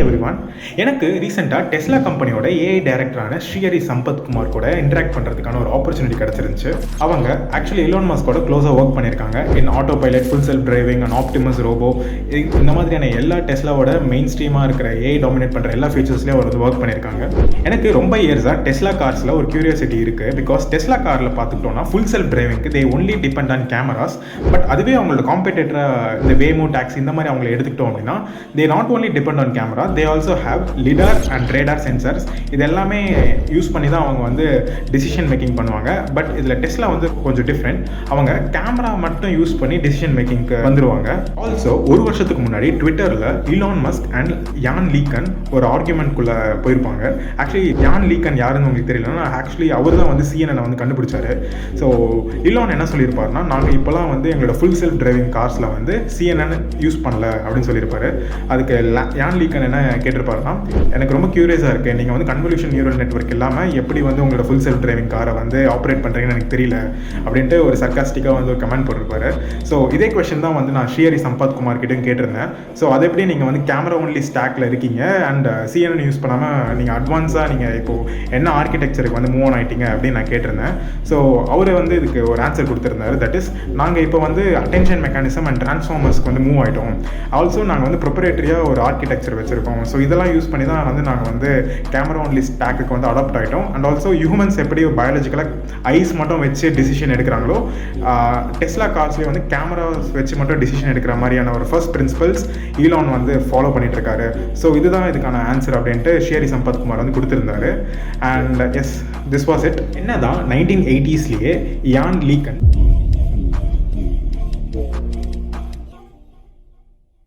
Everyone. எனக்கு ரீசெண்டாக Tesla கம்பெனியோட ஏஐ டைரக்டரான ஸ்ரீஹரி சம்பத்குமார் கூட இன்டராக்ட் பண்ணுறதுக்கான ஒரு ஆப்பர்ச்சுனிட்டி கிடச்சிருந்துச்சு. அவங்க ஆக்சுவலி எலான் மஸ்கோட க்ளோஸாக ஒர்க் பண்ணியிருக்காங்க. In auto pilot, full self driving and Optimus robot, இந்த மாதிரியான எல்லா டெஸ்லாவோட மெயின் ஸ்ட்ரீமாக இருக்கிற ஏஐ டாமினேட் பண்ணுற எல்லா ஃபீச்சர்ஸ்லேயும் அவர் வந்து ஒர்க் பண்ணியிருக்காங்க. எனக்கு ரொம்ப இயர்ஸாக டெஸ்லா கார்ஸில் ஒரு கியூரியாசிட்டி இருக்குது. பிகாஸ் டெஸ்லா காரில் பார்த்துக்கிட்டோம்னா ஃபுல் செல்ஃப் டிரைவிங்க்கு they only depend on cameras. But அதுவே அவங்களோட காம்பேட்டேட்டராக இந்த வேமோ, டாக்ஸி இந்த மாதிரி அவங்களை எடுத்துக்கிட்டோம் அப்படின்னா they not only depend on camera, they also have lidar and radar sensors. இது எல்லாமே யூஸ் பண்ணி தான் அவங்க வந்து டிசிஷன் மேக்கிங் பண்ணுவாங்க. பட் இதில் டெஸ்லா வந்து கொஞ்சம் டிஃப்ரெண்ட். அவங்க கேமரா மட்டும் யூஸ் பண்ணி டிசிஷன் மேக்கிங்க்கு வந்துடுவாங்க. ஆல்சோ ஒரு வருஷத்துக்கு முன்னாடி ட்விட்டரில் இலான் மஸ்க் அண்ட் யான் லீக்கன் ஒரு ஆர்குமெண்ட்குள்ளே போயிருப்பாங்க. ஆக்சுவலி யான் லீக்கன் யாருன்னு உங்களுக்கு தெரியலன்னா ஆக்சுவலி அவர் தான் வந்து CNN வந்து கண்டுபிடிச்சாரு. ஸோ இலான் என்ன சொல்லியிருப்பாருன்னா, நாங்கள் இப்போலாம் வந்து எங்களோட ஃபுல் செல்ஃப் டிரைவிங் கார்ஸில் வந்து CNN யூஸ் பண்ணல அப்படின்னு சொல்லியிருப்பாரு. அதுக்கு யான் லீக்கன் என்ன கேட்டிருப்பாருன்னா, எனக்கு ரொம்ப க்யூரியஸாக இருக்குது, நீங்கள் வந்து கன்வல்யூஷன் நியூரல் நெட்வொர்க் இல்லாமல் எப்படி வந்து உங்களோட ஃபுல் செல்ஃப் டிரைவிங் காரை வந்து ஆப்ரேட் பண்ணுறீங்கன்னு எனக்கு தெரியல அப்படின்ட்டு ஒரு சர்க்காஸ்டிக்காக வந்து ஒரு கமெண்ட் போட்டிருப்பாரு. ஸோ இதே கொஸ்டின் தான் வந்து நான் ஸ்ரீஹரி சம்பத்குமார் கிட்டே கேட்டிருந்தேன். ஸோ அது எப்படி நீங்கள் வந்து கேமரா ஒன்லி ஸ்டாக்கில் இருக்கீங்க அண்ட் CNN யூஸ் பண்ணாமல் நீங்கள் அட்வான்ஸாக நீங்கள் இப்போது என்ன ஆர்கிடெக்சருக்கு வந்து மூவ் ஆன் ஆகிட்டீங்க அப்படின்னு நான் கேட்டிருந்தேன். ஸோ அவர் வந்து இதுக்கு ஒரு ஆன்சர் கொடுத்துருந்தாரு. தட் இஸ், நாங்கள் இப்போ வந்து அட்டென்ஷன் மெக்கானிசம் அண்ட் டிரான்ஸ்ஃபார்மர்ஸ்க்கு வந்து மூவ் ஆகிட்டோம். ஆல்சோ நாங்கள் வந்து ப்ரொப்ரேட்டரியாக ஒரு ஆர்கிடெக்சர் வச்சுருக்கோம். ஸோ இதெல்லாம் யூஸ் பண்ணி தான் வந்து நாங்கள் வந்து கேமரா ஒன்லி ஸ்டாக்கு வந்து அடாப்ட் ஆகிட்டோம். அண்ட் ஆல்சோ ஹியூமன்ஸ் எப்படி பயாலஜிக்கலாக ஐஸ் மட்டும் வச்சு டிசிஷன் எடுக்கிறாங்களோ, டெஸ்லா கார்ஸ்லேயே வந்து கேமராஸ் வச்சு மட்டும் டிசிஷன் எடுக்கிற மாதிரியான ஒரு ஃபர்ஸ்ட் பிரின்சிபல்ஸ் ஈலான் வந்து ஃபாலோ பண்ணிட்டு இருக்காரு. ஸோ இதுதான் இதுக்கான ஆன்சர் அப்படின்ட்டு ஸ்ரீஹரி சம்பத்குமார் வந்து கொடுத்துருந்தாரு. And yes, this was it. என்னதான் 1980s யான் லீக்கன்